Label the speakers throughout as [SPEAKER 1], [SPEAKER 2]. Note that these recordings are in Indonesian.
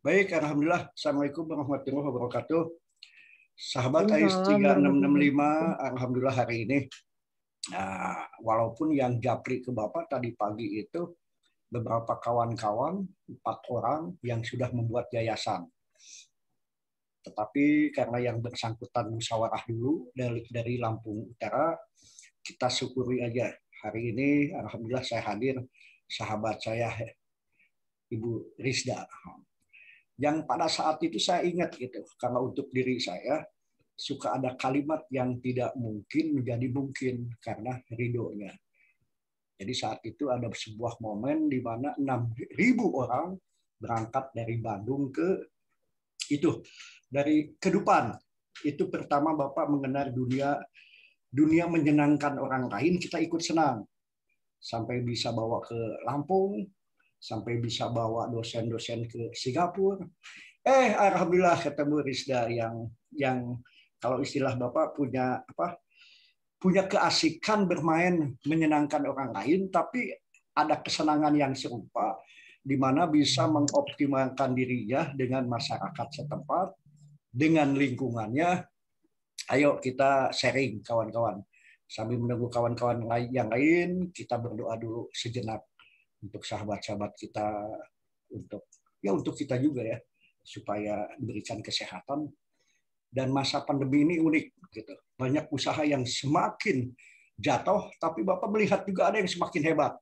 [SPEAKER 1] Baik, Alhamdulillah. Assalamualaikum warahmatullahi wabarakatuh. Sahabat AIS
[SPEAKER 2] Waalaikumsalam warahmatullahi
[SPEAKER 1] 3665,
[SPEAKER 2] wabarakatuh.
[SPEAKER 1] Alhamdulillah hari ini, walaupun yang japri ke Bapak tadi pagi itu beberapa kawan-kawan, 4 orang yang sudah membuat yayasan. Tetapi karena yang bersangkutan musyawarah dulu dari Lampung Utara, kita syukuri aja. Hari ini, Alhamdulillah saya hadir, sahabat saya, Ibu Rizda. Yang pada saat itu saya ingat gitu, karena untuk diri saya suka ada kalimat yang tidak mungkin menjadi mungkin karena ridhonya. Jadi saat itu ada sebuah momen di mana 6.000 orang berangkat dari Bandung ke itu, dari Kedupan. Itu pertama Bapak mengenal dunia menyenangkan orang lain, kita ikut senang. Sampai bisa bawa ke Lampung, sampai bisa bawa dosen-dosen ke Singapura. Alhamdulillah ketemu Rizda yang kalau istilah Bapak punya keasikan bermain menyenangkan orang lain, tapi ada kesenangan yang serupa di mana bisa mengoptimalkan dirinya dengan masyarakat setempat, dengan lingkungannya. Ayo kita sharing kawan-kawan. Sambil menunggu kawan-kawan yang lain, kita berdoa dulu sejenak untuk sahabat-sahabat kita, untuk kita juga ya, supaya diberikan kesehatan. Dan masa pandemi ini unik gitu. Banyak usaha yang semakin jatuh, tapi Bapak melihat juga ada yang semakin hebat.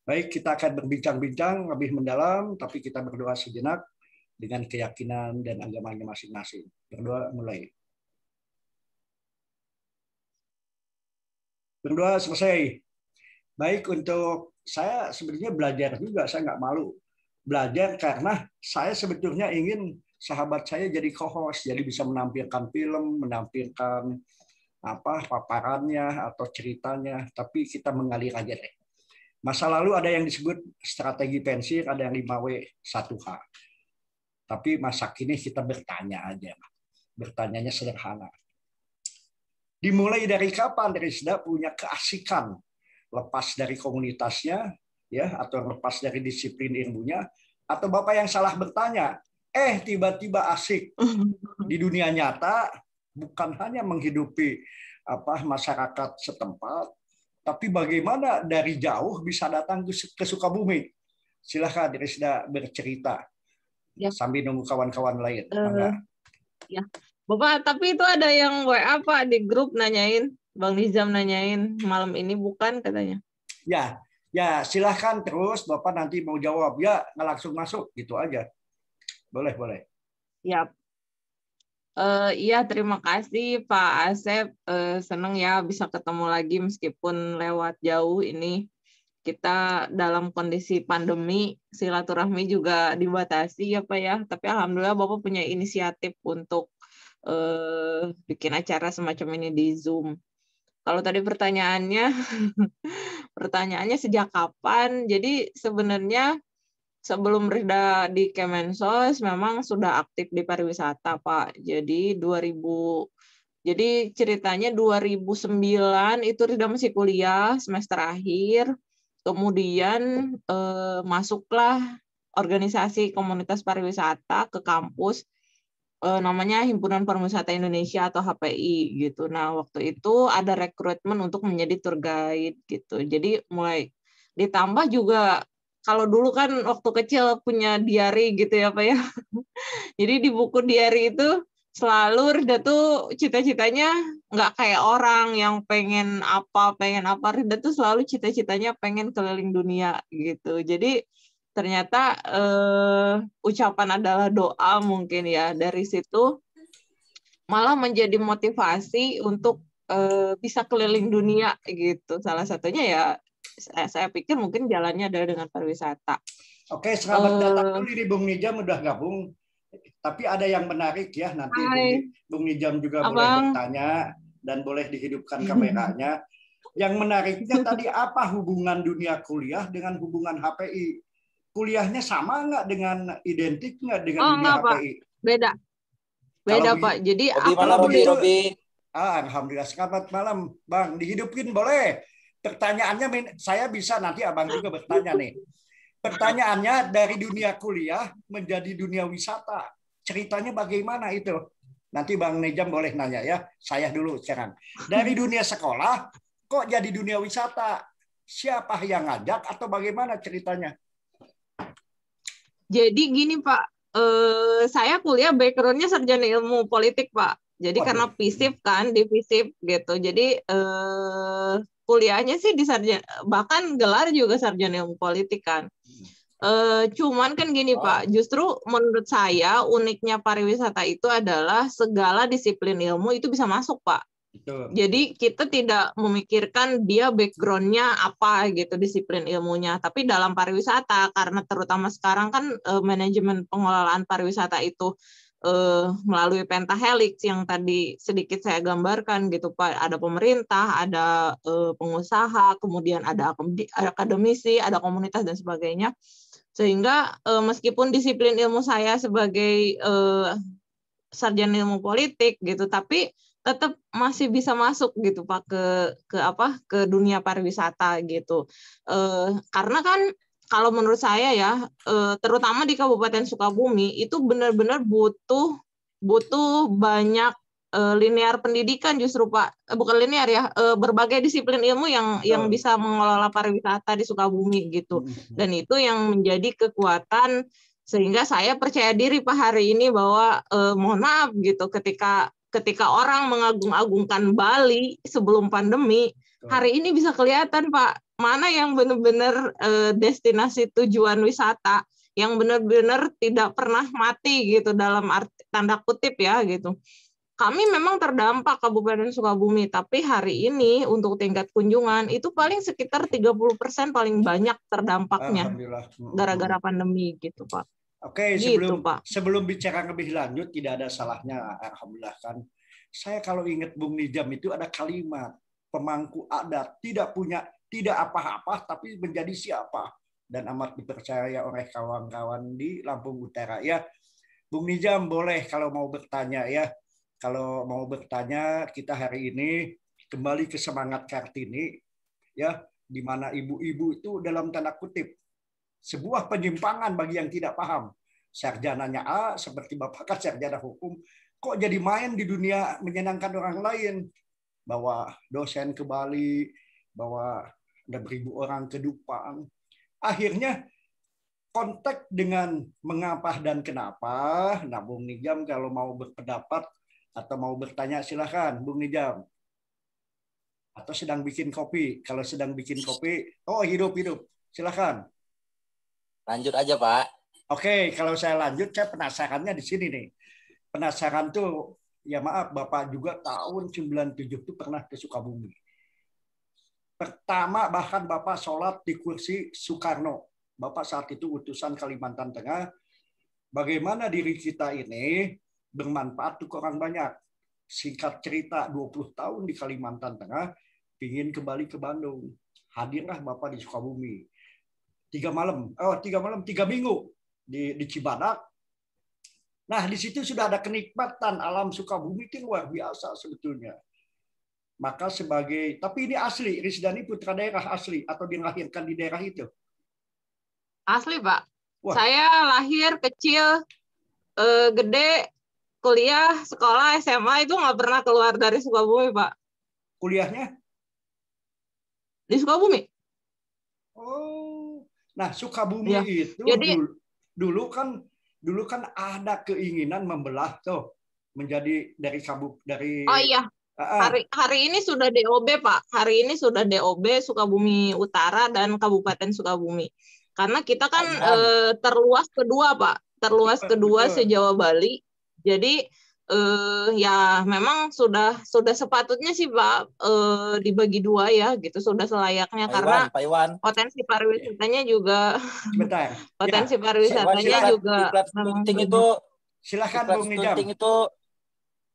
[SPEAKER 1] Baik, kita akan berbincang-bincang lebih mendalam, tapi kita berdoa sejenak dengan keyakinan dan agamanya masing-masing. Berdoa mulai. Berdoa selesai. Baik, untuk saya sebenarnya belajar juga, saya nggak malu. Belajar karena saya sebetulnya ingin sahabat saya jadi co-host, jadi bisa menampilkan film, menampilkan paparannya atau ceritanya, tapi kita mengalir aja deh. Masa lalu ada yang disebut strategi pensir, ada yang 5W1H. Tapi masa kini kita bertanya aja. Bertanyanya sederhana. Dimulai dari kapan Rizda punya keasikan lepas dari komunitasnya, ya, atau lepas dari disiplin ilmunya, atau Bapak yang salah bertanya, tiba-tiba asik di dunia nyata, bukan hanya menghidupi masyarakat setempat, tapi bagaimana dari jauh bisa datang ke Sukabumi. Silahkan Rizda bercerita
[SPEAKER 2] Ya,
[SPEAKER 1] sambil nunggu kawan-kawan lain.
[SPEAKER 2] ya. Bapak, tapi itu ada yang WA Pak di grup nanyain, Bang Nizam nanyain malam ini bukan katanya.
[SPEAKER 1] Ya, silahkan terus Bapak nanti mau jawab ya, nggak langsung masuk gitu aja. Boleh.
[SPEAKER 2] Ya. Iya, terima kasih Pak Asep. Senang ya bisa ketemu lagi meskipun lewat jauh ini. Kita dalam kondisi pandemi, silaturahmi juga dibatasi ya Pak ya. Tapi alhamdulillah Bapak punya inisiatif untuk bikin acara semacam ini di Zoom. Kalau tadi pertanyaannya sejak kapan? Jadi sebenarnya sebelum Rida di Kemensos memang sudah aktif di pariwisata, Pak. Jadi ceritanya 2009 itu Rida masih kuliah semester akhir. Kemudian masuklah organisasi komunitas pariwisata ke kampus, namanya Himpunan Pariwisata Indonesia atau HPI gitu. Nah, waktu itu ada rekrutmen untuk menjadi tour guide gitu. Jadi mulai ditambah juga kalau dulu kan waktu kecil punya diary gitu ya Pak ya. Jadi di buku diary itu selalu Rida tuh cita-citanya nggak kayak orang yang pengen apa. Rida tuh selalu cita-citanya pengen keliling dunia gitu. Jadi ternyata ucapan adalah doa mungkin ya. Dari situ malah menjadi motivasi untuk bisa keliling dunia gitu. Salah satunya ya saya pikir mungkin jalannya adalah dengan pariwisata.
[SPEAKER 1] Oke, selamat datang dulu nih Bung Nijam udah gabung. Tapi ada yang menarik ya, nanti Bung Nijam juga boleh bertanya dan boleh dihidupkan kameranya. Yang menariknya tadi apa hubungan dunia kuliah dengan hubungan HPI? Kuliahnya sama nggak dengan identik nggak dengan dunia HPI?
[SPEAKER 2] Beda Pak. Jadi
[SPEAKER 1] Robi. Alhamdulillah, selamat malam Bang. Dihidupin boleh. Pertanyaannya saya bisa nanti Abang juga bertanya nih. Pertanyaannya dari dunia kuliah menjadi dunia wisata. Ceritanya bagaimana itu? Nanti Bang Nejam boleh nanya ya. Saya dulu sekarang. Dari dunia sekolah kok jadi dunia wisata? Siapa yang ngajak atau bagaimana ceritanya?
[SPEAKER 2] Jadi gini Pak, saya kuliah background-nya sarjana ilmu politik Pak. Jadi
[SPEAKER 1] Waduh.
[SPEAKER 2] karena FISIP kan, di FISIP gitu. Jadi kuliahnya sih di sarjana, bahkan gelar juga sarjana ilmu politik kan. Cuman kan gini Pak, justru menurut saya uniknya pariwisata itu adalah segala disiplin ilmu itu bisa masuk Pak.
[SPEAKER 1] Betul.
[SPEAKER 2] Jadi kita tidak memikirkan dia background-nya apa gitu disiplin ilmunya, tapi dalam pariwisata karena terutama sekarang kan manajemen pengelolaan pariwisata itu melalui pentahelix yang tadi sedikit saya gambarkan gitu Pak, ada pemerintah, ada pengusaha, kemudian ada akademisi, ada komunitas dan sebagainya. Sehingga meskipun disiplin ilmu saya sebagai sarjana ilmu politik gitu, tapi tetap masih bisa masuk gitu Pak ke dunia pariwisata gitu. Karena kan kalau menurut saya ya, terutama di Kabupaten Sukabumi itu benar-benar butuh banyak linear pendidikan justru Pak, bukan linear ya, berbagai disiplin ilmu yang bisa mengelola pariwisata di Sukabumi gitu. Dan itu yang menjadi kekuatan sehingga saya percaya diri Pak hari ini bahwa mohon maaf gitu ketika orang mengagung-agungkan Bali sebelum pandemi, hari ini bisa kelihatan Pak mana yang benar-benar destinasi tujuan wisata yang benar-benar tidak pernah mati gitu dalam arti tanda kutip ya gitu. Kami memang terdampak Kabupaten Sukabumi, tapi hari ini untuk tingkat kunjungan itu paling sekitar 30% paling banyak terdampaknya gara-gara pandemi gitu Pak.
[SPEAKER 1] Oke,
[SPEAKER 2] gitu, Pak.
[SPEAKER 1] sebelum bicara lebih lanjut, tidak ada salahnya, alhamdulillah kan. Saya kalau ingat Bung Nijam itu ada kalimat pemangku adat tidak apa-apa tapi menjadi siapa dan amat dipercaya oleh kawan-kawan di Lampung Utara ya. Bung Nijam boleh kalau mau bertanya ya. Kalau mau bertanya kita hari ini kembali ke semangat Kartini ya, di mana ibu-ibu itu dalam tanda kutip sebuah penyimpangan bagi yang tidak paham. Sarjananya A, seperti Bapak kan sarjana hukum, kok jadi main di dunia menyenangkan orang lain. Bawa dosen ke Bali, bawa ada 1.000 orang ke Dupang. Akhirnya kontak dengan mengapa dan kenapa. Nah, Bung Nijam kalau mau berpendapat atau mau bertanya silahkan, Bung Nijam. Atau sedang bikin kopi. Kalau sedang bikin kopi, oh hidup-hidup. Silahkan.
[SPEAKER 3] Lanjut aja, Pak.
[SPEAKER 1] Oke, kalau saya lanjut, saya penasarannya di sini nih. Penasaran tuh, ya maaf, Bapak juga tahun 97 tuh pernah ke Sukabumi. Pertama, bahkan Bapak sholat di kursi Soekarno. Bapak saat itu utusan Kalimantan Tengah. Bagaimana diri kita ini bermanfaat untuk orang banyak. Singkat cerita, 20 tahun di Kalimantan Tengah, ingin kembali ke Bandung. Hadirlah Bapak di Sukabumi. 3 minggu di Cibadak. Nah, di situ sudah ada kenikmatan alam Sukabumi itu luar biasa sebetulnya. Maka tapi ini asli, Risdani putra daerah asli atau dilahirkan di daerah itu?
[SPEAKER 2] Asli, Pak. Wah. Saya lahir kecil, gede, kuliah, sekolah, SMA itu nggak pernah keluar dari Sukabumi, Pak.
[SPEAKER 1] Kuliahnya?
[SPEAKER 2] Di Sukabumi.
[SPEAKER 1] Oh. Nah, Sukabumi
[SPEAKER 2] ya.
[SPEAKER 1] itu
[SPEAKER 2] Jadi,
[SPEAKER 1] dulu kan ada keinginan membelah tuh menjadi dari
[SPEAKER 2] Oh iya. Hari ini sudah DOB, Pak. Hari ini sudah DOB Sukabumi Utara dan Kabupaten Sukabumi. Karena kita kan terluas kedua, Pak. Terluas kedua se-Jawa Bali. Jadi ya memang sudah sepatutnya sih Pak dibagi dua ya gitu, sudah selayaknya karena potensi pariwisatanya juga potensi pariwisatanya juga
[SPEAKER 3] Stunting itu
[SPEAKER 1] silakan Bung Nijam.
[SPEAKER 3] Itu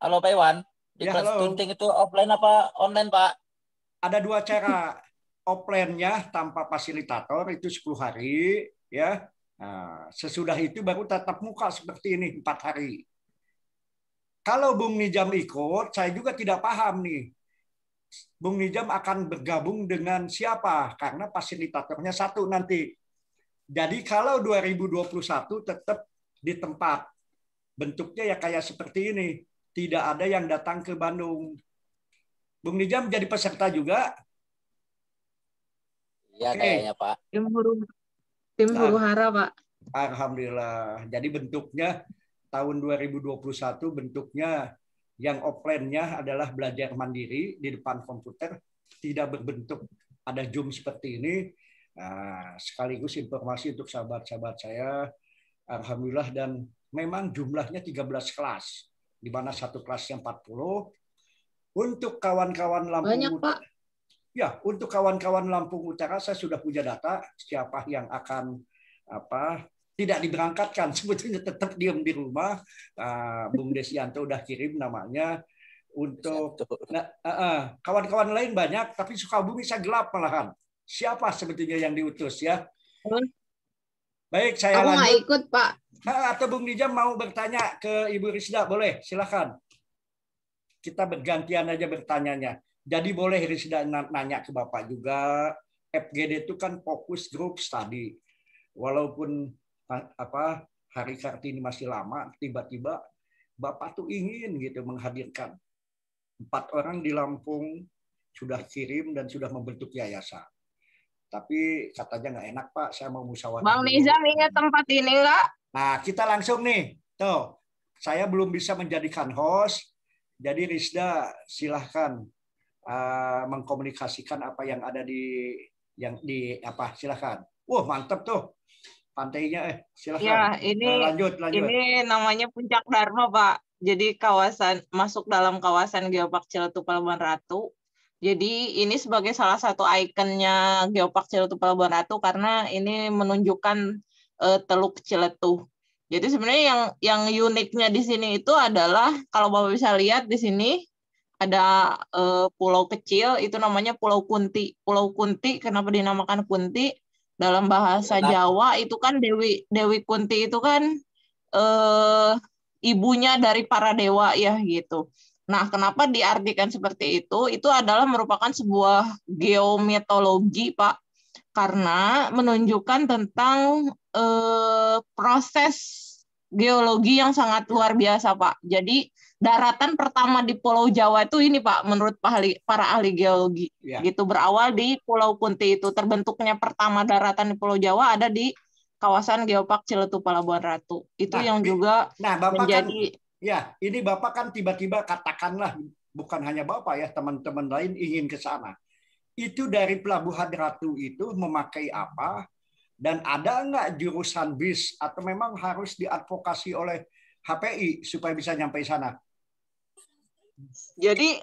[SPEAKER 3] halo Pak Iwan, diklat stunting itu offline apa online Pak?
[SPEAKER 1] Ada 2 cara. Offline-nya tanpa fasilitator itu 10 hari ya. Nah, sesudah itu baru tatap muka seperti ini 4 hari. Kalau Bung Nijam ikut, saya juga tidak paham nih. Bung Nijam akan bergabung dengan siapa? Karena fasilitatornya satu nanti. Jadi kalau 2021 tetap di tempat. Bentuknya ya kayak seperti ini. Tidak ada yang datang ke Bandung. Bung Nijam jadi peserta juga?
[SPEAKER 3] Iya, kayaknya Pak.
[SPEAKER 2] Tim huru hara, Pak.
[SPEAKER 1] Alhamdulillah. Jadi bentuknya tahun 2021 bentuknya yang offline-nya adalah belajar mandiri di depan komputer, tidak berbentuk ada Zoom seperti ini. Nah, sekaligus informasi untuk sahabat-sahabat saya, alhamdulillah, dan memang jumlahnya 13 kelas, di mana satu kelasnya 40. Untuk kawan-kawan Lampung
[SPEAKER 2] banyak, Pak.
[SPEAKER 1] Ya, untuk kawan-kawan Lampung Utara saya sudah punya data siapa yang akan tidak diberangkatkan, sebetulnya tetap diam di rumah. Bung Desianto udah kirim namanya. Untuk kawan-kawan lain banyak, tapi Sukabumi saya gelap malahan. Siapa sebetulnya yang diutus ya? Baik, saya
[SPEAKER 2] lanjut. Aku nggak ikut, Pak.
[SPEAKER 1] Atau Bung Nijam mau bertanya ke Ibu Risda, boleh? Silakan. Kita bergantian aja bertanyanya. Jadi boleh Risda nanya ke Bapak juga. FGD itu kan fokus group study. Walaupun Hari Kartini masih lama, tiba-tiba Bapak tuh ingin gitu menghadirkan 4 orang di Lampung, sudah kirim dan sudah membentuk yayasan. Tapi katanya nggak enak, Pak, saya mau musyawarah.
[SPEAKER 2] Bang Nizam ingat tempat ini nggak?
[SPEAKER 1] Nah, kita langsung nih. Tuh, saya belum bisa menjadikan host. Jadi Risda silahkan mengkomunikasikan apa yang ada di silahkan. Wah, mantap tuh. Pantainya silahkan.
[SPEAKER 2] Ya, ini
[SPEAKER 1] lanjut.
[SPEAKER 2] Ini namanya Puncak Dharma, Pak. Jadi masuk dalam kawasan Geopark Ciletuh Pelabuhan Ratu. Jadi ini sebagai salah satu ikonnya Geopark Ciletuh Pelabuhan Ratu karena ini menunjukkan Teluk Ciletuh. Jadi sebenarnya yang uniknya di sini itu adalah kalau Bapak bisa lihat di sini ada pulau kecil itu namanya Pulau Kunti. Pulau Kunti kenapa dinamakan Kunti? Dalam bahasa Jawa itu kan Dewi Kunti itu kan ibunya dari para dewa ya gitu. Nah, kenapa diartikan seperti itu? Itu adalah merupakan sebuah geometologi, Pak. Karena menunjukkan tentang proses geologi yang sangat luar biasa, Pak. Jadi daratan pertama di Pulau Jawa itu ini, Pak, menurut para ahli geologi. Ya. Gitu, berawal di Pulau Kunti itu. Terbentuknya pertama daratan di Pulau Jawa ada di kawasan Geopark Ciletuh Pelabuhan Ratu. Itu yang juga
[SPEAKER 1] Bapak menjadi... ini Bapak kan tiba-tiba katakanlah, bukan hanya Bapak ya, teman-teman lain ingin ke sana. Itu dari Pelabuhan Ratu itu memakai apa? Dan ada nggak jurusan bis atau memang harus diadvokasi oleh HPI supaya bisa nyampe sana?
[SPEAKER 2] Jadi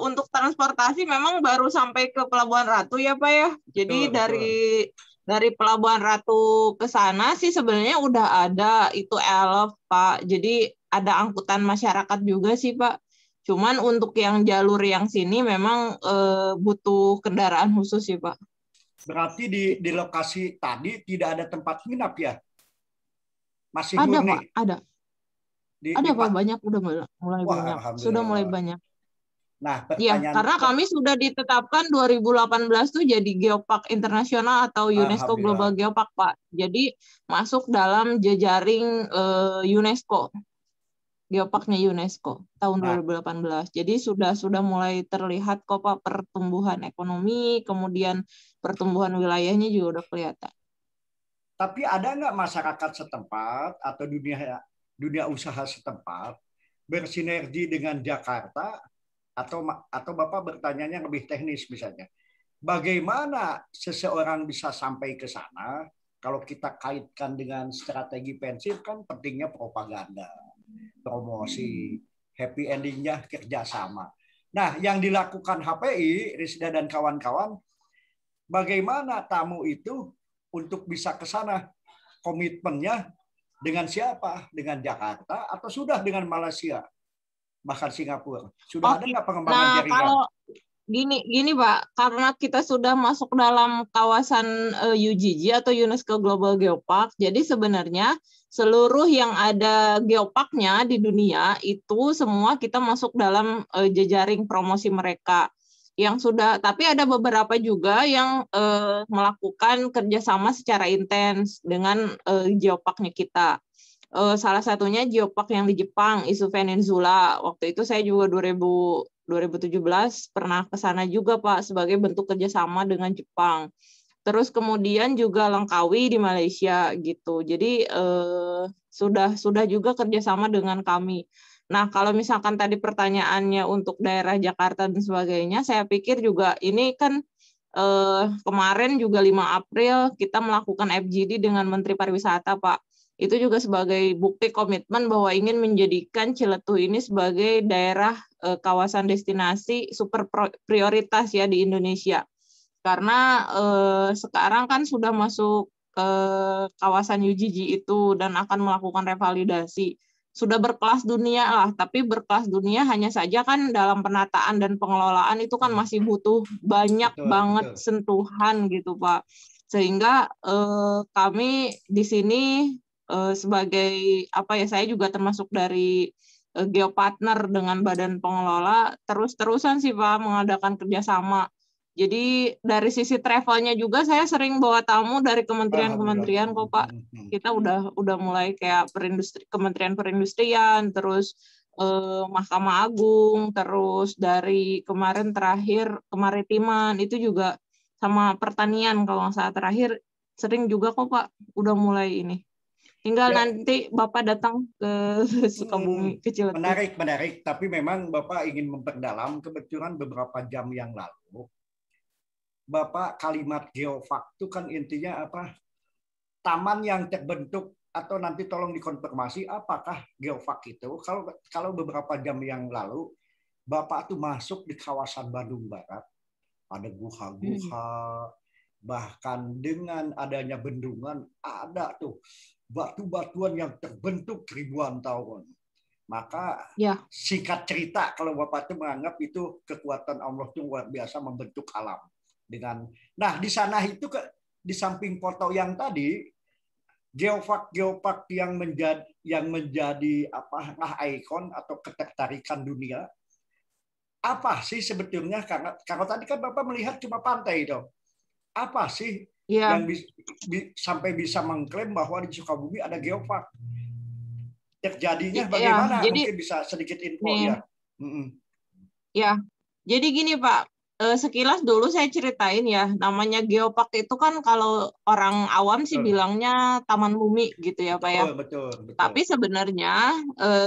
[SPEAKER 2] untuk transportasi memang baru sampai ke Pelabuhan Ratu ya Pak ya. Jadi betul. Dari Pelabuhan Ratu ke sana sih sebenarnya udah ada itu ELF Pak. Jadi ada angkutan masyarakat juga sih Pak. Cuman untuk yang jalur yang sini memang butuh kendaraan khusus sih Pak.
[SPEAKER 1] Berarti di lokasi tadi tidak ada tempat nginap ya? Masih
[SPEAKER 2] ada
[SPEAKER 1] murni?
[SPEAKER 2] Pak, ada. Ada Pak, banyak udah mulai banyak. Sudah mulai banyak.
[SPEAKER 1] Nah,
[SPEAKER 2] ya, karena kami sudah ditetapkan 2018 tuh jadi Geopark Internasional atau UNESCO Global Geopark Pak. Jadi masuk dalam jejaring UNESCO. Geoparknya UNESCO tahun 2018. Jadi sudah mulai terlihat kok Pak pertumbuhan ekonomi, kemudian pertumbuhan wilayahnya juga udah kelihatan.
[SPEAKER 1] Tapi ada nggak masyarakat setempat atau dunia usaha setempat bersinergi dengan Jakarta atau Bapak bertanyanya lebih teknis misalnya. Bagaimana seseorang bisa sampai ke sana kalau kita kaitkan dengan strategi pensif kan pentingnya propaganda, promosi, happy endingnya kerjasama. Nah, yang dilakukan HPI, Risda dan kawan-kawan, bagaimana tamu itu untuk bisa ke sana? Komitmennya dengan siapa? Dengan Jakarta atau sudah dengan Malaysia? Bahkan Singapura. Sudah ada nggak pengembangan jaringan?
[SPEAKER 2] Kalau gini Pak, karena kita sudah masuk dalam kawasan UGG atau UNESCO Global Geopark, jadi sebenarnya seluruh yang ada geoparknya di dunia itu semua kita masuk dalam jejaring promosi mereka. tapi ada beberapa juga yang melakukan kerjasama secara intens dengan geoparknya kita. Salah satunya geopark yang di Jepang, Izu Peninsula. Waktu itu saya juga 2017 pernah ke sana juga, Pak, sebagai bentuk kerjasama dengan Jepang. Terus kemudian juga Langkawi di Malaysia gitu. Jadi sudah juga kerjasama dengan kami. Nah, kalau misalkan tadi pertanyaannya untuk daerah Jakarta dan sebagainya, saya pikir juga ini kan kemarin juga 5 April kita melakukan FGD dengan Menteri Pariwisata, Pak. Itu juga sebagai bukti komitmen bahwa ingin menjadikan Ciletuh ini sebagai daerah kawasan destinasi super prioritas ya di Indonesia. Karena sekarang kan sudah masuk kawasan UGG itu dan akan melakukan revalidasi. Sudah berkelas dunia lah, tapi berkelas dunia hanya saja kan dalam penataan dan pengelolaan itu kan masih butuh banyak banget sentuhan gitu, Pak. Sehingga kami di sini sebagai saya juga termasuk dari geopartner dengan badan pengelola terus-terusan sih, Pak, mengadakan kerjasama. Jadi dari sisi travelnya juga saya sering bawa tamu dari kementerian-kementerian kok, Pak. Kita udah mulai kayak Kementerian Perindustrian, terus Mahkamah Agung, terus dari kemarin terakhir kemaritiman itu juga sama pertanian kalau nggak salah terakhir sering juga kok, Pak. Udah mulai ini. Tinggal nanti Bapak datang ke Sukabumi, ke Ciletuh.
[SPEAKER 1] Menarik. Tapi memang Bapak ingin memperdalam, kebetulan beberapa jam yang lalu Bapak kalimat geopark itu kan intinya apa? Taman yang terbentuk, atau nanti tolong dikonfirmasi apakah geopark itu. Kalau beberapa jam yang lalu Bapak tuh masuk di kawasan Bandung Barat, ada guha-guha, bahkan dengan adanya bendungan ada tuh batu-batuan yang terbentuk ribuan tahun. Maka singkat cerita kalau Bapak tuh menganggap itu kekuatan Allah tuh luar biasa membentuk alam. Nah di sana itu di samping foto yang tadi geopark yang menjadi ikon atau ketertarikan dunia, apa sih sebetulnya? Karena tadi kan Bapak melihat cuma pantai itu, apa sih yang sampai bisa mengklaim bahwa di Sukabumi ada geopark? Terjadinya bagaimana? Jadi, mungkin bisa sedikit info ya.
[SPEAKER 2] Ya, jadi gini Pak. Sekilas dulu saya ceritain ya, namanya geopark itu kan kalau orang awam sih bilangnya taman bumi gitu ya, Pak ya.
[SPEAKER 1] Betul.
[SPEAKER 2] Tapi sebenarnya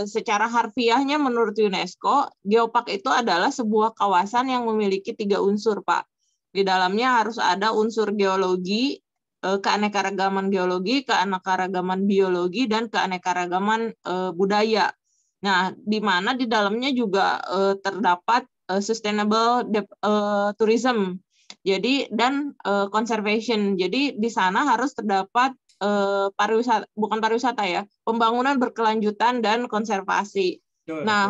[SPEAKER 2] secara harfiahnya menurut UNESCO, geopark itu adalah sebuah kawasan yang memiliki 3 unsur, Pak. Di dalamnya harus ada unsur geologi, keanekaragaman geologi, keanekaragaman biologi, dan keanekaragaman budaya. Nah, di mana di dalamnya juga terdapat sustainable tourism, jadi dan conservation. Jadi di sana harus terdapat pariwisata ya, pembangunan berkelanjutan dan konservasi.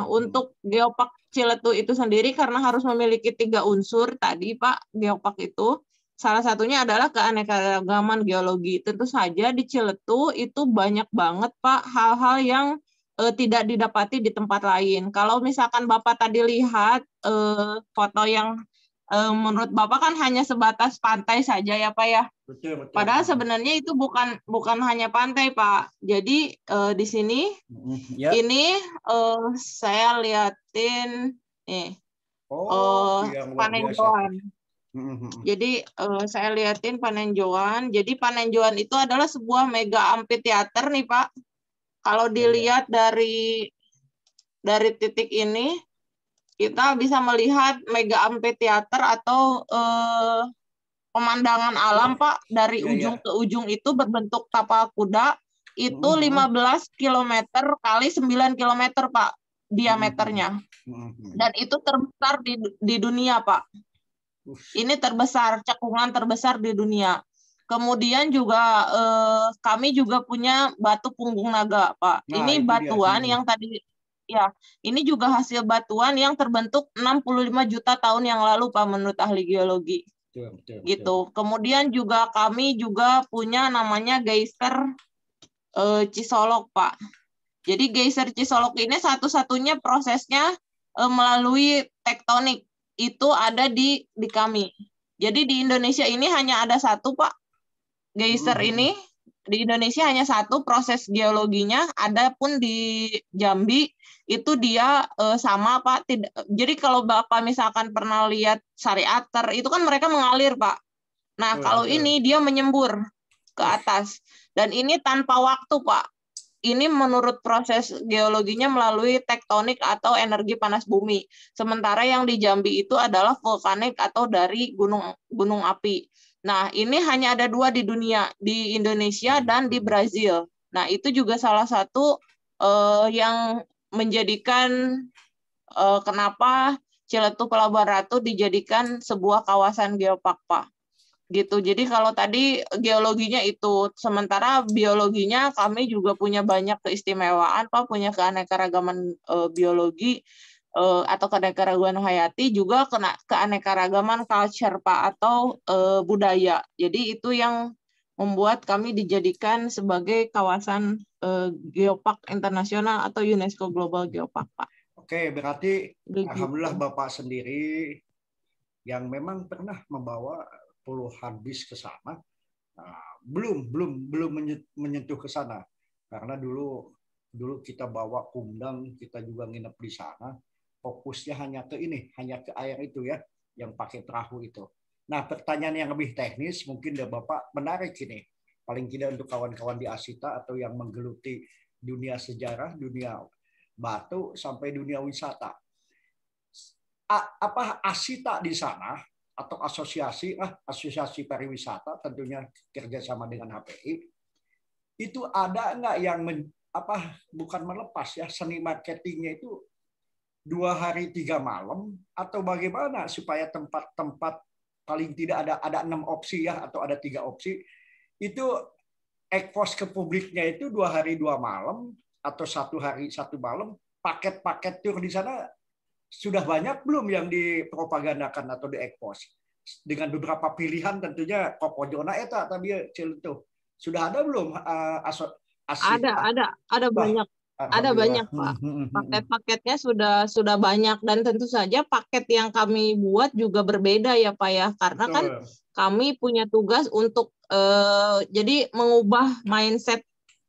[SPEAKER 2] Untuk geopark Ciletuh itu sendiri karena harus memiliki 3 unsur tadi Pak, geopark itu salah satunya adalah keanekaragaman geologi. Tentu saja di Ciletuh itu banyak banget Pak hal-hal yang tidak didapati di tempat lain. Kalau misalkan Bapak tadi lihat foto yang menurut Bapak kan hanya sebatas pantai saja ya Pak ya.
[SPEAKER 1] Betul.
[SPEAKER 2] Padahal sebenarnya itu bukan hanya pantai Pak. Jadi di sini ini saya liatin nih Panenjoan. Jadi saya liatin Panenjoan. Jadi Panenjoan itu adalah sebuah mega amphitheater nih Pak. Kalau dilihat dari titik ini, kita bisa melihat mega amphitheater atau pemandangan alam, Pak, dari ujung ke ujung itu berbentuk tapal kuda, itu 15 km kali 9 km, Pak, diameternya. Dan itu terbesar di dunia, Pak. Ini terbesar, cekungan terbesar di dunia. Kemudian juga kami juga punya batu punggung naga, Pak.
[SPEAKER 1] Nah,
[SPEAKER 2] ini batuan yang tadi ini juga hasil batuan yang terbentuk 65 juta tahun yang lalu, Pak, menurut ahli geologi. Betul. Kemudian juga kami juga punya namanya geyser Cisolok, Pak. Jadi geyser Cisolok ini satu-satunya prosesnya melalui tektonik. itu ada di kami. Jadi di Indonesia ini hanya ada satu, Pak. Geyser ini di Indonesia hanya satu, proses geologinya. Adapun di Jambi itu dia sama, Pak. Jadi kalau Bapak misalkan pernah lihat Sariater, itu kan mereka mengalir, Pak. Nah, kalau ini dia menyembur ke atas. Dan ini tanpa waktu, Pak. Ini menurut proses geologinya melalui tektonik atau energi panas bumi. Sementara yang di Jambi itu adalah vulkanik atau dari gunung api. Nah, ini hanya ada 2 di dunia, di Indonesia dan di Brazil. Nah, itu juga salah satu yang menjadikan kenapa Ciletuh Pelabuhan Ratu dijadikan sebuah kawasan geopark, Pak. Gitu. Jadi kalau tadi geologinya itu, sementara biologinya kami juga punya banyak keistimewaan, Pak, punya keanekaragaman biologi atau keanekaragaman hayati, juga keanekaragaman culture, Pak, atau budaya. Jadi itu yang membuat kami dijadikan sebagai kawasan geopark internasional atau UNESCO Global Geopark, Pak.
[SPEAKER 1] Oke, berarti
[SPEAKER 2] Begitu.
[SPEAKER 1] alhamdulillah Bapak sendiri yang memang pernah membawa puluhan bis ke sana, belum menyentuh ke sana, karena dulu kita bawa Kumdang, kita juga nginep di sana, fokusnya hanya ke air itu ya, yang pakai perahu itu. Nah, pertanyaan yang lebih teknis mungkin dari Bapak menarik ini, paling tidak untuk kawan-kawan di Asita atau yang menggeluti dunia sejarah, dunia batu sampai dunia wisata. Apa Asita di sana atau asosiasi pariwisata, tentunya kerjasama dengan HPI, itu ada nggak yang bukan melepas ya, seni marketingnya itu 2 hari 3 malam, atau bagaimana supaya tempat-tempat paling tidak ada 6 opsi ya, atau ada 3 opsi itu expose ke publiknya itu 2 hari 2 malam atau 1 hari 1 malam. Paket-paket tur di sana sudah banyak belum yang dipropagandakan atau diekspos dengan beberapa pilihan, tentunya Kokojona eta tapi Ciletuh sudah ada belum?
[SPEAKER 2] Ada banyak, Pak. Paket-paketnya sudah banyak, dan tentu saja paket yang kami buat juga berbeda ya, Pak ya, karena kan kami punya tugas untuk jadi mengubah mindset.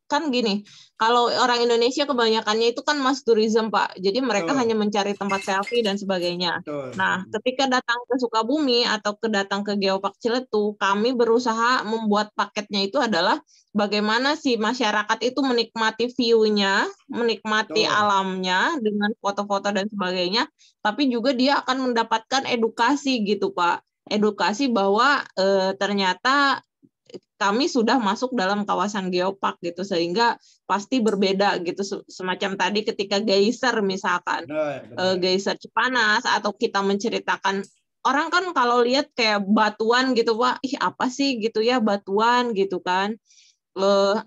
[SPEAKER 2] Kan gini, kalau orang Indonesia kebanyakannya itu kan mass tourism, Pak. Jadi mereka hanya mencari tempat selfie dan sebagainya. Nah, ketika datang ke Sukabumi atau datang ke Geopark Ciletuh, kami berusaha membuat paketnya itu adalah bagaimana si masyarakat itu menikmati view-nya, menikmati alamnya dengan foto-foto dan sebagainya, tapi juga dia akan mendapatkan edukasi gitu, Pak. Edukasi bahwa ternyata kami sudah masuk dalam kawasan geopark gitu, sehingga pasti berbeda gitu, semacam tadi ketika geyser misalkan, geyser Cipanas, atau kita menceritakan, orang kan kalau lihat kayak batuan gitu, Pak, ih apa sih gitu ya batuan gitu kan,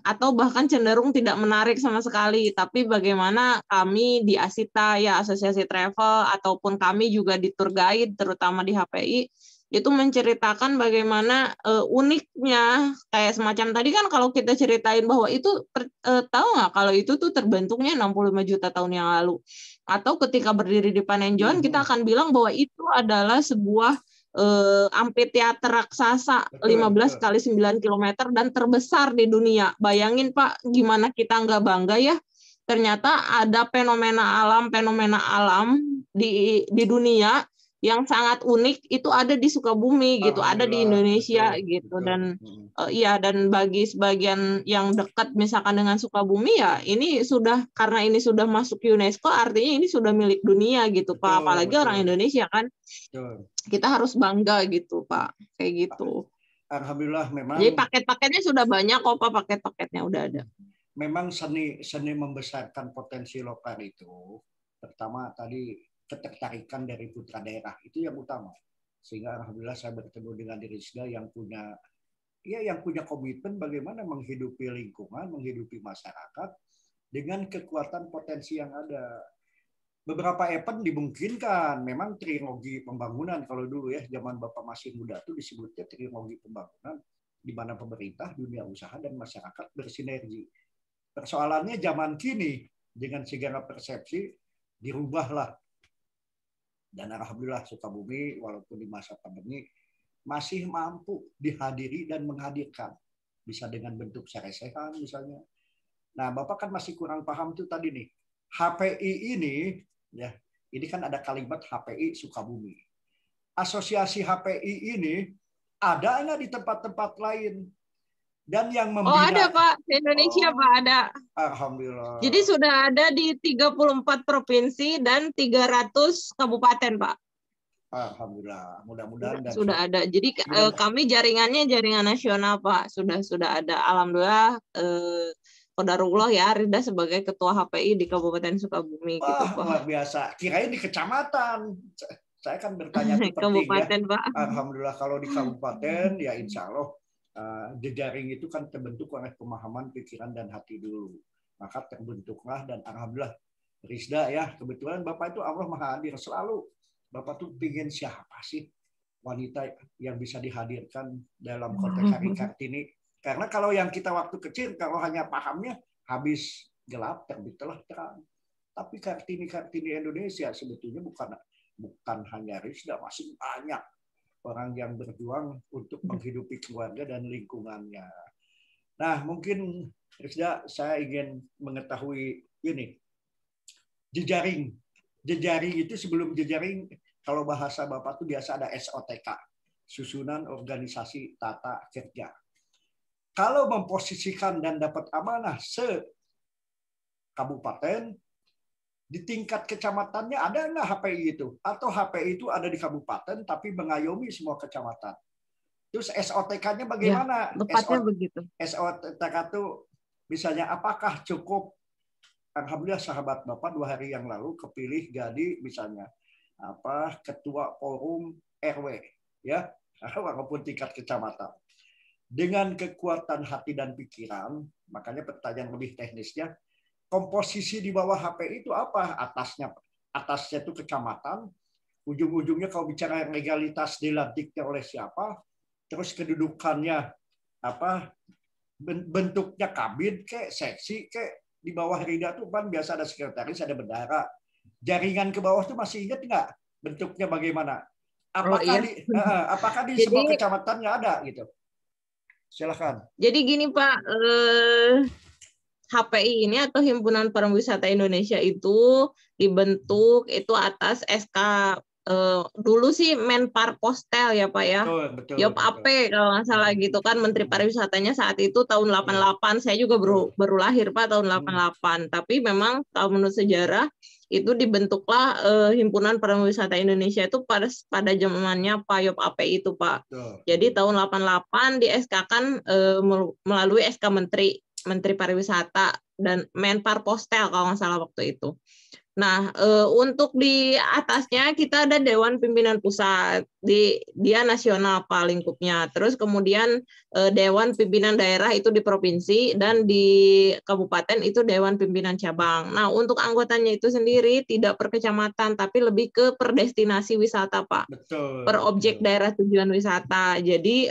[SPEAKER 2] atau bahkan cenderung tidak menarik sama sekali. Tapi bagaimana kami di Asita ya, Asosiasi Travel, ataupun kami juga di tour guide terutama di HPI, itu menceritakan bagaimana uniknya, kayak semacam tadi kan kalau kita ceritain bahwa itu tahu nggak kalau itu tuh terbentuknya 65 juta tahun yang lalu, atau ketika berdiri di Panenjoan kita akan bilang bahwa itu adalah sebuah amphitheater raksasa 15 kali 9 km dan terbesar di dunia. Bayangin, Pak, gimana kita nggak bangga ya, ternyata ada fenomena alam di dunia yang sangat unik itu ada di Sukabumi gitu, ada di Indonesia gitu. Dan iya, dan bagi sebagian yang dekat misalkan dengan Sukabumi ya, ini sudah, karena ini sudah masuk UNESCO, artinya ini sudah milik dunia gitu, Pak. Apalagi orang Indonesia kan, kita harus bangga gitu, Pak, kayak gitu.
[SPEAKER 1] Alhamdulillah memang.
[SPEAKER 2] Jadi paket-paketnya sudah banyak kok, Pak, paket-paketnya udah ada.
[SPEAKER 1] Memang seni membesarkan potensi lokal itu, pertama tadi ketertarikan dari putra daerah itu yang utama, sehingga alhamdulillah saya bertemu dengan Dirisda yang punya komitmen bagaimana menghidupi lingkungan, menghidupi masyarakat dengan kekuatan potensi yang ada. Beberapa event dimungkinkan, memang trilogi pembangunan, kalau dulu ya zaman Bapak masih muda itu disebutnya trilogi pembangunan, di mana pemerintah, dunia usaha, dan masyarakat bersinergi. Persoalannya zaman kini dengan segala persepsi dirubahlah Dan alhamdulillah Sukabumi walaupun di masa pandemi masih mampu dihadiri dan menghadirkan. Bisa dengan bentuk saresehan misalnya. Nah, Bapak kan masih kurang paham tuh tadi nih. HPI ini, ya, ini kan ada kalimat HPI Sukabumi. Asosiasi HPI ini ada nggak di tempat-tempat lain? Dan yang membina...
[SPEAKER 2] Oh, ada Pak, di Indonesia Pak ada.
[SPEAKER 1] Alhamdulillah.
[SPEAKER 2] Jadi sudah ada di 34 provinsi dan 300 kabupaten Pak.
[SPEAKER 1] Alhamdulillah, mudah-mudahan
[SPEAKER 2] sudah ada. Jadi kami jaringannya jaringan nasional Pak, sudah ada. Alhamdulillah, qadarullah ya, Rida sebagai ketua HPI di Kabupaten Sukabumi.
[SPEAKER 1] Wah,
[SPEAKER 2] gitu Pak.
[SPEAKER 1] Luar biasa. Kirain di kecamatan. Saya kan bertanya itu penting
[SPEAKER 2] kabupaten,
[SPEAKER 1] ya.
[SPEAKER 2] Pak.
[SPEAKER 1] Alhamdulillah kalau di kabupaten ya insya Allah jejaring itu kan terbentuk oleh pemahaman, pikiran dan hati dulu. Maka terbentuklah dan alhamdulillah Rizda ya, kebetulan Bapak itu Allah Maha Hadir selalu. Bapak tuh pingin siapa sih wanita yang bisa dihadirkan dalam konteks Hari Kartini. Karena kalau yang kita waktu kecil, kalau hanya pahamnya habis gelap, terbitlah terang. Tapi Kartini Indonesia sebetulnya bukan hanya Rizda, masih banyak orang yang berjuang untuk menghidupi keluarga dan lingkungannya. Nah, mungkin Rizda, saya ingin mengetahui ini. Jejaring itu sebelum jejaring, kalau bahasa Bapak itu biasa ada SOTK, Susunan Organisasi Tata Kerja. Kalau memposisikan dan dapat amanah se-kabupaten, di tingkat kecamatannya ada nggak HPI itu? Atau HPI itu ada di kabupaten tapi mengayomi semua kecamatan? Terus SOTK-nya bagaimana?
[SPEAKER 2] Ya, tepatnya begitu.
[SPEAKER 1] SOTK itu misalnya apakah cukup? Alhamdulillah sahabat Bapak 2 hari yang lalu kepilih jadi misalnya ketua forum RW ya, walaupun tingkat kecamatan. Dengan kekuatan hati dan pikiran, makanya pertanyaan lebih teknisnya, komposisi di bawah HPI itu apa? Atasnya itu kecamatan, ujung-ujungnya kalau bicara legalitas dilantiknya oleh siapa, terus kedudukannya bentuknya kabin kayak seksi kayak di bawah Rida tuh kan biasa ada sekretaris, ada bendahara. Jaringan ke bawah tuh masih ingat nggak bentuknya bagaimana? Apakah di semua kecamatannya ada gitu? Silakan.
[SPEAKER 2] Jadi gini Pak, HPI ini atau Himpunan Pariwisata Indonesia itu dibentuk itu atas SK dulu sih Menpar Postel ya Pak ya.
[SPEAKER 1] Betul,
[SPEAKER 2] Yop AP kalau nggak salah gitu kan, Menteri Pariwisatanya saat itu tahun 88. Saya juga baru lahir Pak tahun 88. Tapi memang kalau menurut sejarah itu dibentuklah Himpunan Pariwisata Indonesia itu pada zamannya Pak Yop AP itu Pak. Jadi tahun 88 di SK-kan melalui SK Menteri Pariwisata dan Menpar Postel kalau nggak salah waktu itu. Nah, untuk di atasnya kita ada Dewan Pimpinan Pusat, dia nasional Pak lingkupnya. Terus kemudian Dewan Pimpinan Daerah itu di provinsi dan di kabupaten itu Dewan Pimpinan Cabang. Nah, untuk anggotanya itu sendiri tidak per kecamatan, tapi lebih ke per destinasi wisata Pak.
[SPEAKER 1] Betul.
[SPEAKER 2] Per objek daerah tujuan wisata. Jadi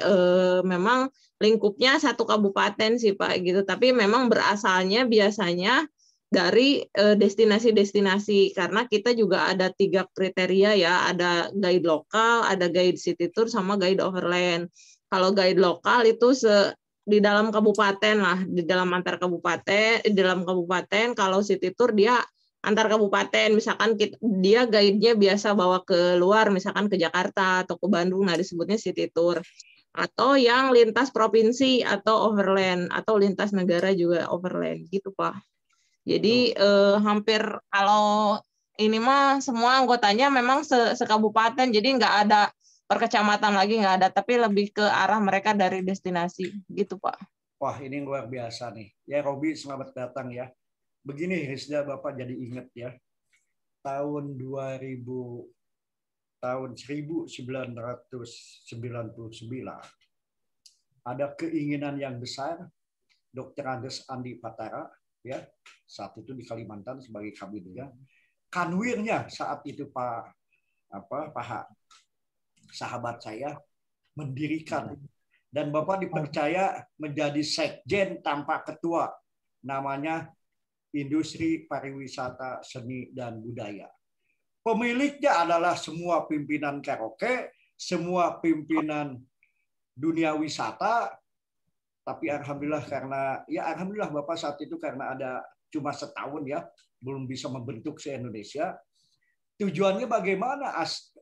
[SPEAKER 2] memang lingkupnya satu kabupaten sih Pak gitu. Tapi memang berasalnya biasanya dari destinasi-destinasi, karena kita juga ada 3 kriteria ya, ada guide lokal, ada guide city tour, sama guide overland. Kalau guide lokal itu di dalam kabupaten lah, di dalam antar kabupaten, di dalam kabupaten. Kalau city tour dia antar kabupaten, misalkan dia guide-nya biasa bawa ke luar, misalkan ke Jakarta atau ke Bandung, nah disebutnya city tour. Atau yang lintas provinsi atau overland, atau lintas negara juga overland gitu Pak. Jadi hampir kalau ini mah semua anggotanya memang sekabupaten, jadi nggak ada per kecamatan lagi, nggak ada, tapi lebih ke arah mereka dari destinasi gitu Pak.
[SPEAKER 1] Wah ini luar biasa nih. Ya Robi, selamat datang ya. Begini Rizda, Bapak jadi ingat ya. Tahun 1999 ada keinginan yang besar Dr. Andes Andi Patara ya, saat itu di Kalimantan sebagai kabinnya, kanwirnya saat itu Pak sahabat saya mendirikan, dan Bapak dipercaya menjadi sekjen tanpa ketua, namanya Industri Pariwisata Seni dan Budaya. Pemiliknya adalah semua pimpinan karaoke, semua pimpinan dunia wisata. Tapi alhamdulillah alhamdulillah Bapak saat itu karena ada cuma setahun ya, belum bisa membentuk se-Indonesia. Tujuannya bagaimana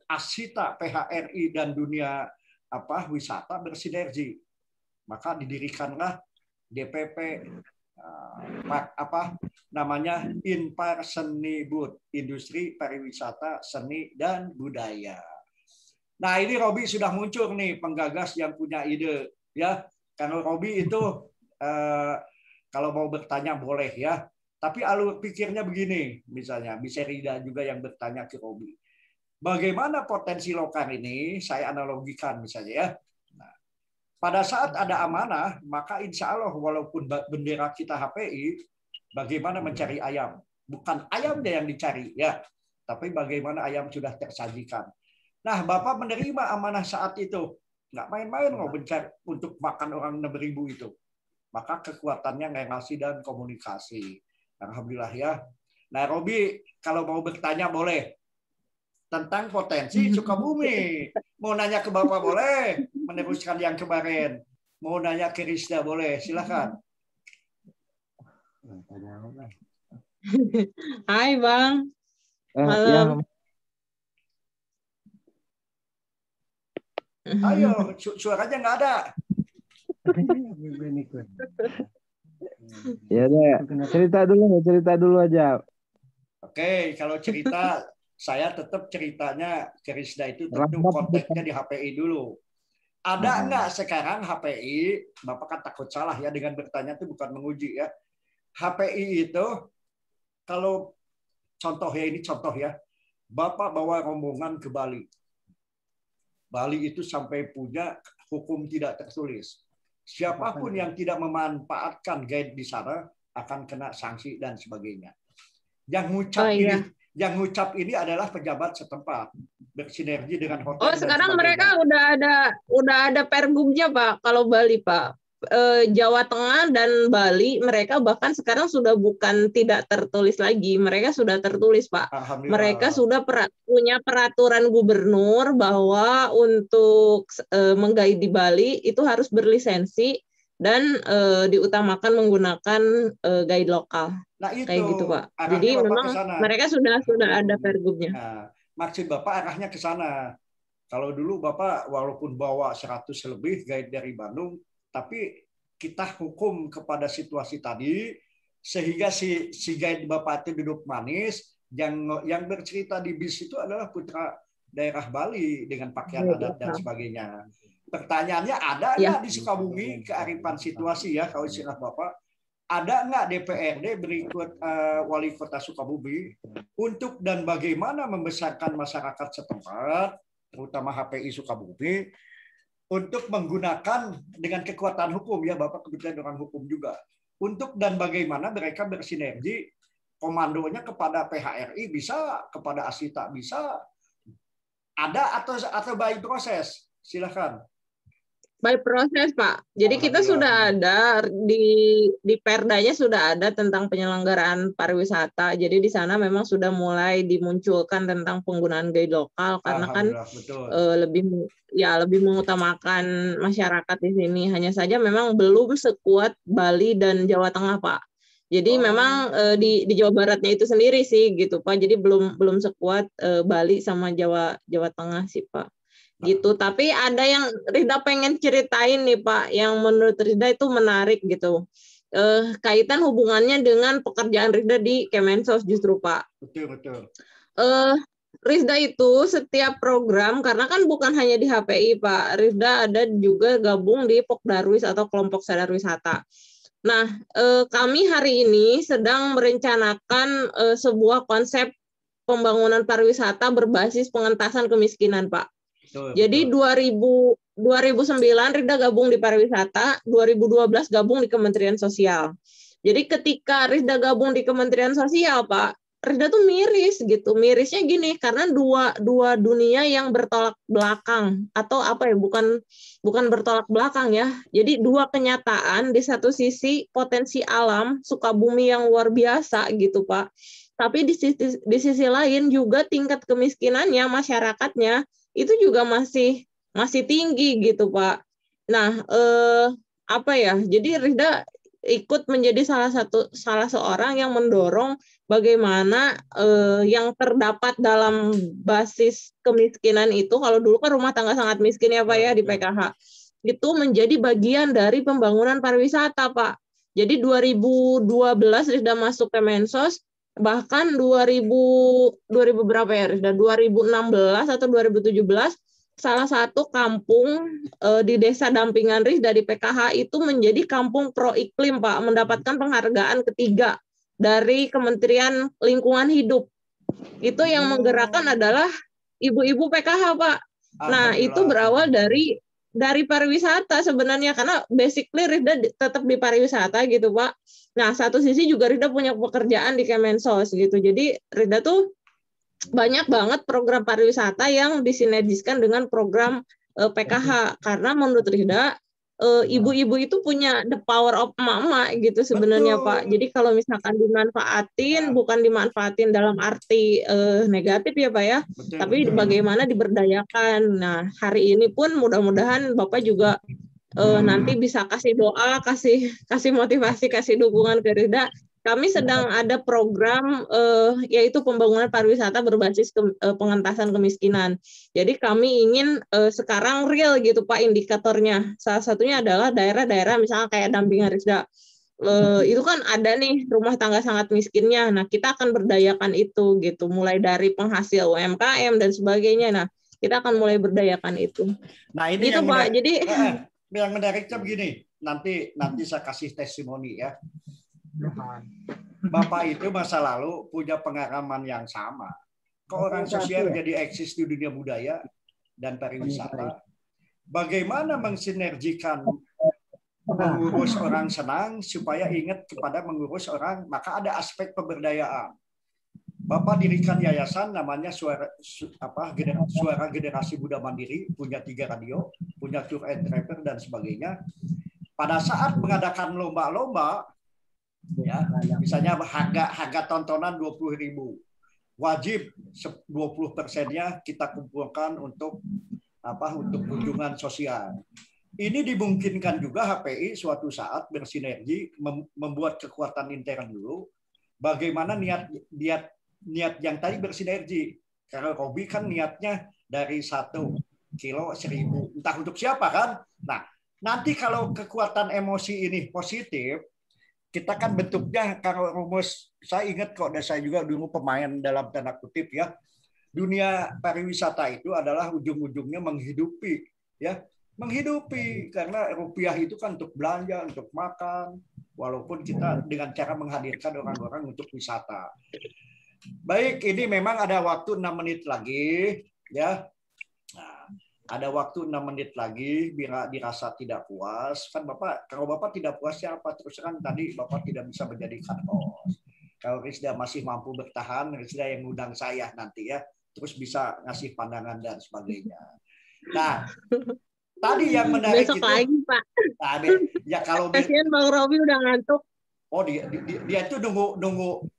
[SPEAKER 1] Asita, PHRI dan dunia wisata bersinergi. Maka didirikanlah DPP Inpar Seni Bud, Industri Pariwisata Seni dan Budaya. Nah, ini Robi sudah muncul nih penggagas yang punya ide ya. Karena Robi itu kalau mau bertanya boleh ya. Tapi alur pikirnya begini, misalnya bisa Rida juga yang bertanya ke Robi. Bagaimana potensi lokal ini? Saya analogikan misalnya ya. Pada saat ada amanah, maka insya Allah walaupun bendera kita HPI, bagaimana mencari ayam? Bukan ayamnya yang dicari, ya, tapi bagaimana ayam sudah tersajikan. Nah, Bapak menerima amanah saat itu. Nggak main-main mau mencari untuk makan orang 6.000 itu. Maka kekuatannya relasi dan komunikasi. Alhamdulillah ya. Nah, Robi, kalau mau bertanya boleh. Tentang potensi Sukabumi. Mau nanya ke Bapak boleh, meneruskan yang kemarin. Mau nanya ke Rizda boleh, silakan.
[SPEAKER 2] Hai Bang. Malam.
[SPEAKER 1] Ayo, suaranya nggak ada.
[SPEAKER 4] Ya deh, cerita dulu aja.
[SPEAKER 1] Oke, kalau cerita saya tetap ceritanya ke Rizda itu tentu konteksnya di HPI dulu. Ada nggak sekarang HPI, Bapak kan takut salah ya dengan bertanya itu bukan menguji ya. HPI itu kalau contoh ya, Bapak bawa rombongan ke Bali. Bali itu sampai punya hukum tidak tertulis. Siapapun yang tidak memanfaatkan guide di sana akan kena sanksi dan sebagainya. Yang ngucap ini adalah pejabat setempat bersinergi dengan hotel.
[SPEAKER 2] Oh, sekarang mereka udah ada pergubnya Pak. Kalau Bali Pak, Jawa Tengah dan Bali mereka bahkan sekarang sudah bukan tidak tertulis lagi, mereka sudah tertulis Pak. Mereka sudah punya peraturan gubernur bahwa untuk menggaid di Bali itu harus berlisensi dan diutamakan menggunakan guide lokal.
[SPEAKER 1] Nah, itu
[SPEAKER 2] kayak gitu Pak. Jadi memang mereka sudah ada pergubnya.
[SPEAKER 1] Nah, maksud Bapak arahnya ke sana. Kalau dulu Bapak walaupun bawa 100 lebih guide dari Bandung, tapi kita hukum kepada situasi tadi sehingga si guide Bapak itu duduk manis, yang bercerita di bis itu adalah putra daerah Bali dengan pakaian adat dan sebagainya. Pertanyaannya, ada nggak di Sukabumi kearifan situasi ya kalau istilah Bapak? Ada nggak DPRD berikut Wali Kota Sukabumi untuk dan bagaimana membesarkan masyarakat setempat, terutama HPI Sukabumi, untuk menggunakan dengan kekuatan hukum ya, Bapak kebetulan orang hukum juga, untuk dan bagaimana mereka bersinergi, komandonya kepada PHRI bisa, kepada Asita bisa, ada atau by proses, silakan.
[SPEAKER 2] By proses Pak. Jadi kita sudah ada di Perdanya sudah ada tentang penyelenggaraan pariwisata. Jadi di sana memang sudah mulai dimunculkan tentang penggunaan guide lokal karena kan lebih mengutamakan masyarakat di sini. Hanya saja memang belum sekuat Bali dan Jawa Tengah Pak. Jadi memang di Jawa Baratnya itu sendiri sih gitu Pak. Jadi belum sekuat Bali sama Jawa Tengah sih Pak. Gitu, tapi ada yang Rida pengen ceritain nih Pak, yang menurut Rida itu menarik gitu, kaitan hubungannya dengan pekerjaan Rida di Kemensos justru Pak.
[SPEAKER 1] Betul.
[SPEAKER 2] Rida itu setiap program, karena kan bukan hanya di HPI Pak, Rida ada juga gabung di Pokdarwis atau Kelompok Sadar Wisata. Nah, kami hari ini sedang merencanakan sebuah konsep pembangunan pariwisata berbasis pengentasan kemiskinan Pak. Jadi 2009 Rida gabung di pariwisata, 2012 gabung di Kementerian Sosial. Jadi ketika Rida gabung di Kementerian Sosial, Pak, Rida tuh miris gitu. Mirisnya gini, karena dua dunia yang bertolak belakang, atau apa ya, bukan bertolak belakang ya. Jadi dua kenyataan, di satu sisi potensi alam Sukabumi yang luar biasa gitu Pak. Tapi di sisi lain juga tingkat kemiskinannya masyarakatnya itu juga masih tinggi gitu Pak. Nah, apa ya? Jadi Rida ikut menjadi salah seorang yang mendorong bagaimana yang terdapat dalam basis kemiskinan itu, kalau dulu kan rumah tangga sangat miskin ya Pak ya di PKH, itu menjadi bagian dari pembangunan pariwisata Pak. Jadi 2012 Rida masuk Kemensos, bahkan 2000 berapa ya Rida? 2016 atau 2017 salah satu kampung di desa dampingan Rida di PKH itu menjadi kampung pro iklim Pak, mendapatkan penghargaan ketiga dari Kementerian Lingkungan Hidup. Itu yang menggerakkan adalah ibu-ibu PKH, Pak. Nah, itu berawal dari pariwisata sebenarnya, karena basically Rida tetap di pariwisata gitu, Pak. Nah, satu sisi juga Rida punya pekerjaan di Kemensos gitu. Jadi Rida tuh banyak banget program pariwisata yang disinergiskan dengan program PKH, karena menurut Rida ibu-ibu itu punya the power of mama gitu sebenarnya Pak. Jadi kalau misalkan dimanfaatin, bukan dimanfaatin dalam arti negatif ya Pak ya, tapi bagaimana diberdayakan. Nah, hari ini pun mudah-mudahan Bapak juga nanti bisa kasih doa, kasih motivasi, kasih dukungan ke Rida. Kami sedang ada program yaitu pembangunan pariwisata berbasis pengentasan kemiskinan. Jadi kami ingin sekarang real gitu Pak indikatornya. Salah satunya adalah daerah-daerah misalnya kayak dampingan Rida. Itu kan ada nih rumah tangga sangat miskinnya. Nah, kita akan berdayakan itu gitu, mulai dari penghasil UMKM dan sebagainya. Nah, kita akan mulai berdayakan itu.
[SPEAKER 1] Nah, ini
[SPEAKER 2] itu
[SPEAKER 1] yang
[SPEAKER 2] Pak. Jadi
[SPEAKER 1] yang menariknya begini. Nanti saya kasih testimoni ya. Bapak itu masa lalu punya pengalaman yang sama. Kok orang sosial jadi eksis di dunia budaya dan pariwisata. Bagaimana mensinergikan mengurus orang senang supaya ingat kepada mengurus orang, maka ada aspek pemberdayaan. Bapak dirikan yayasan namanya Suara Generasi Muda Mandiri, punya 3 radio, punya tour and travel dan sebagainya. Pada saat mengadakan lomba-lomba, ya, misalnya harga tontonan 20.000, wajib 20%-nya kita kumpulkan untuk kunjungan sosial. Ini dimungkinkan juga HPI suatu saat bersinergi membuat kekuatan intern dulu. Bagaimana niat yang tadi bersinergi. Karena Robi kan niatnya dari 1 kilo 1.000, entah untuk siapa kan. Nah, nanti kalau kekuatan emosi ini positif, kita kan bentuknya, kalau rumus saya ingat kok, dan saya juga dulu pemain dalam tanda kutip ya, dunia pariwisata itu adalah ujung-ujungnya menghidupi ya, menghidupi, karena rupiah itu kan untuk belanja, untuk makan, walaupun kita dengan cara menghadirkan orang-orang untuk wisata. Baik, ini memang ada waktu 6 menit lagi ya. Nah, ada waktu 6 menit lagi, bila dirasa tidak puas, kan Bapak, kalau Bapak tidak puas siapa? Terus kan tadi Bapak tidak bisa menjadikan host. Kalau Rizda masih mampu bertahan, Rizda yang ngundang saya nanti ya, terus bisa ngasih pandangan dan sebagainya. Nah, tadi yang menarik
[SPEAKER 2] besok
[SPEAKER 1] itu,
[SPEAKER 2] lagi Pak.
[SPEAKER 1] Nah, ya kalau
[SPEAKER 2] kasihan Bang Robi udah ngantuk.
[SPEAKER 1] Oh, dia itu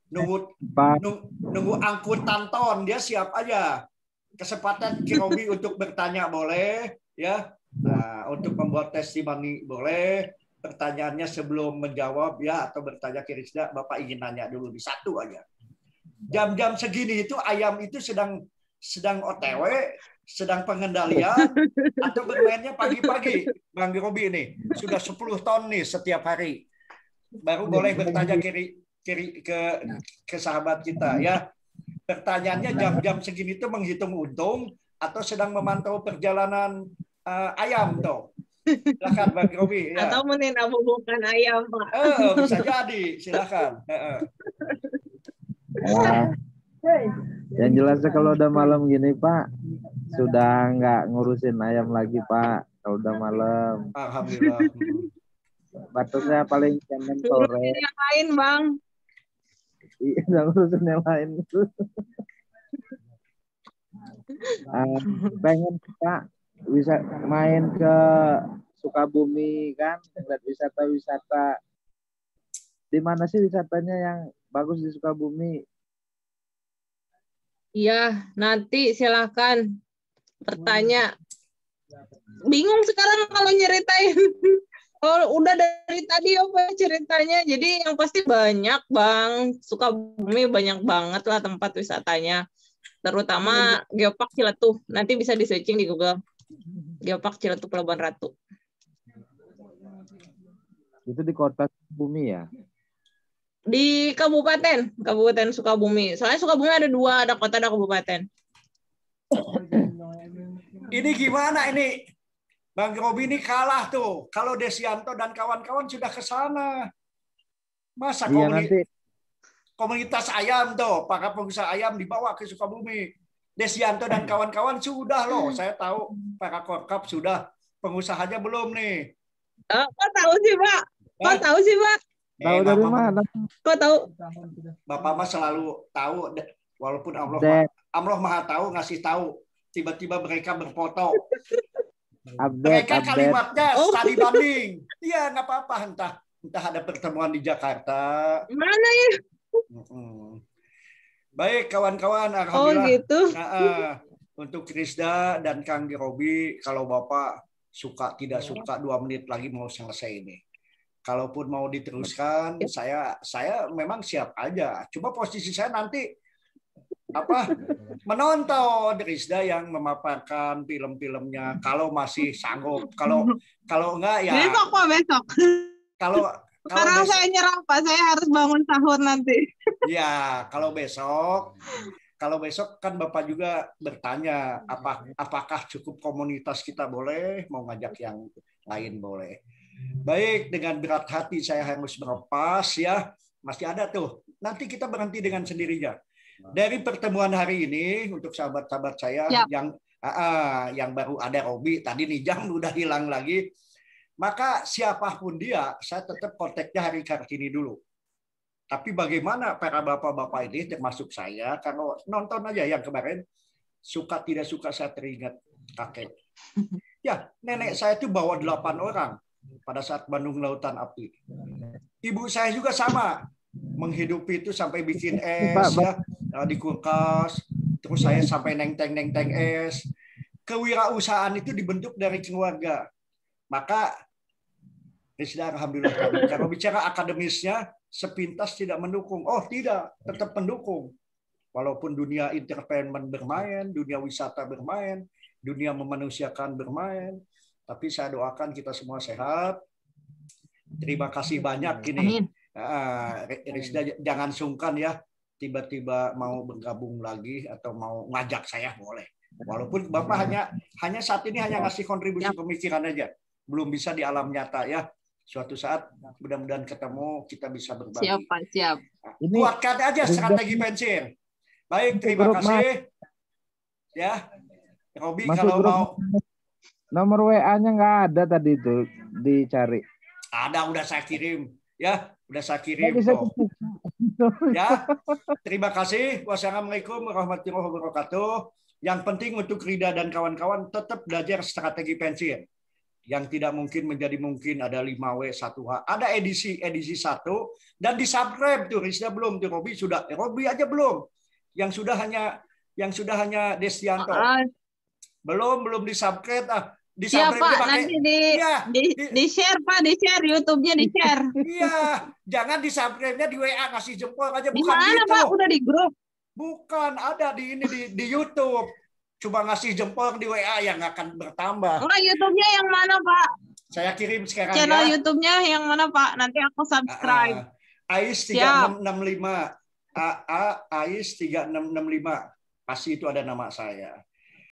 [SPEAKER 1] nunggu angkutan ton, dia siap aja. Kesempatan Ki Robi untuk bertanya boleh ya. Nah, untuk membuat testimoni boleh. Pertanyaannya sebelum menjawab ya, atau bertanya ke Rizda, Bapak ingin nanya dulu di satu aja. Jam-jam segini itu ayam itu sedang OTW, sedang pengendalian, atau bermainnya pagi-pagi. Bang Robi ini sudah 10 ton nih setiap hari. Baru boleh bertanya ke sahabat kita ya. Pertanyaannya jam-jam segini itu menghitung untung atau sedang memantau perjalanan ayam tuh. Silakan Bang Robi ya.
[SPEAKER 2] Atau meninabubukan ayam Pak.
[SPEAKER 1] Bisa jadi, silakan.
[SPEAKER 4] Yang jelasnya kalau udah malam gini Pak, sudah nggak ngurusin ayam lagi Pak. Kalau udah malam.
[SPEAKER 1] Alhamdulillah.
[SPEAKER 4] Batasnya paling jam sore.
[SPEAKER 2] Yang lain Bang.
[SPEAKER 4] Udah ngurusin yang lain. Pengen Pak bisa main ke Sukabumi kan, lihat wisata-wisata. Di mana sih wisatanya yang bagus di Sukabumi?
[SPEAKER 2] Iya, nanti silakan bertanya. Bingung sekarang kalau nyeritain. Oh, udah dari tadi apa ceritanya? Jadi yang pasti banyak, Bang. Sukabumi banyak banget lah tempat wisatanya. Terutama Geopark Ciletuh. Nanti bisa di-searching di Google. Geopark Ciletuh Pelabuhan Ratu.
[SPEAKER 4] Itu di kota Sukabumi ya?
[SPEAKER 2] Di Kabupaten Sukabumi. Soalnya Sukabumi ada 2, ada kota, ada kabupaten.
[SPEAKER 1] Ini gimana ini? Bang Robi ini kalah tuh. Kalau Desianto dan kawan-kawan sudah ke sana. Masa
[SPEAKER 4] Iya, nanti
[SPEAKER 1] komunitas ayam tuh, para pengusaha ayam dibawa ke Sukabumi. Desianto dan kawan-kawan sudah loh. Saya tahu para korkap sudah. Pengusahanya belum nih.
[SPEAKER 2] Kok tahu sih, Pak? Kok tahu sih, Pak?
[SPEAKER 4] tahu dari mana?
[SPEAKER 2] Kok tahu?
[SPEAKER 1] Bapak mah selalu tahu, walaupun Allah Maha tahu, ngasih tahu. Tiba-tiba mereka berfoto. Mereka kalimatnya sekali banding. Iya, nggak apa-apa. Entah ada pertemuan di Jakarta.
[SPEAKER 2] Mana ya?
[SPEAKER 1] Baik, kawan-kawan. Alhamdulillah.
[SPEAKER 2] Oh, gitu.
[SPEAKER 1] Untuk Krisda dan Kang Robi, kalau Bapak suka tidak suka 2 menit lagi mau selesai ini. Kalaupun mau diteruskan, saya memang siap aja. Cuma posisi saya nanti menonton Krisda yang memaparkan film-filmnya kalau masih sanggup. Kalau enggak ya
[SPEAKER 2] besok Pak, besok.
[SPEAKER 1] Kalau
[SPEAKER 2] sekarang saya nyerah Pak, saya harus bangun sahur nanti.
[SPEAKER 1] Ya, kalau besok kan Bapak juga bertanya apakah cukup komunitas kita boleh, mau ngajak yang lain boleh. Baik, dengan berat hati saya harus melepas ya. Masih ada tuh. Nanti kita berhenti dengan sendirinya. Dari pertemuan hari ini untuk sahabat-sahabat saya yang baru ada Robi, tadi Nijam udah hilang lagi. Maka siapapun dia, saya tetap kontaknya hari Kartini dulu. Tapi bagaimana para bapak-bapak ini, termasuk saya, kalau nonton aja yang kemarin, suka tidak suka saya teringat kakek. Ya, nenek saya itu bawa 8 orang pada saat Bandung Lautan Api. Ibu saya juga sama, menghidupi itu sampai bikin es ya di kulkas, terus saya sampai nengteng es. Kewirausahaan itu dibentuk dari keluarga. Maka alhamdulillah kalau bicara akademisnya sepintas tidak mendukung. Oh tidak, tetap mendukung. Walaupun dunia entertainment bermain, dunia wisata bermain, dunia memanusiakan bermain, tapi saya doakan kita semua sehat. Terima kasih banyak ini. Risda jangan sungkan ya, tiba-tiba mau bergabung lagi atau mau ngajak saya boleh. Walaupun Bapak hanya saat ini hanya ngasih kontribusi pemikiran aja, belum bisa di alam nyata ya. Suatu saat mudah-mudahan ketemu, kita bisa berbagi.
[SPEAKER 2] Siap Pak, siap.
[SPEAKER 1] Kuatkan aja strategi pensiun. Baik, terima kasih. Ya, Robi kalau mau.
[SPEAKER 4] Nomor WA-nya nggak ada tadi itu, dicari.
[SPEAKER 1] Ada, udah saya kirim. Ya, udah saya kirim. Ya, terima kasih. Wassalamualaikum warahmatullahi wabarakatuh. Yang penting untuk Rida dan kawan-kawan tetap belajar strategi pensiun. Yang tidak mungkin menjadi mungkin, ada 5W, 1H. Ada edisi 1 dan di-subscribe tuh. Rida belum, tuh Robi sudah. Robi aja belum. Yang sudah hanya Desianto. Belum di-subscribe
[SPEAKER 2] Siapa nanti di-share Pak, di-share YouTube-nya di-share.
[SPEAKER 1] Iya, jangan di-subscribe-nya di WA ngasih jempol aja, bukan
[SPEAKER 2] dimana,
[SPEAKER 1] gitu.
[SPEAKER 2] Pak? Udah di grup.
[SPEAKER 1] Bukan, ada di YouTube. Coba ngasih jempol di WA yang akan bertambah.
[SPEAKER 2] Enggak, YouTube-nya yang mana, Pak?
[SPEAKER 1] Saya kirim sekarang
[SPEAKER 2] channel ya. YouTube-nya yang mana, Pak? Nanti aku subscribe.
[SPEAKER 1] Ais 3665. Ais 3665. Pasti itu ada nama saya.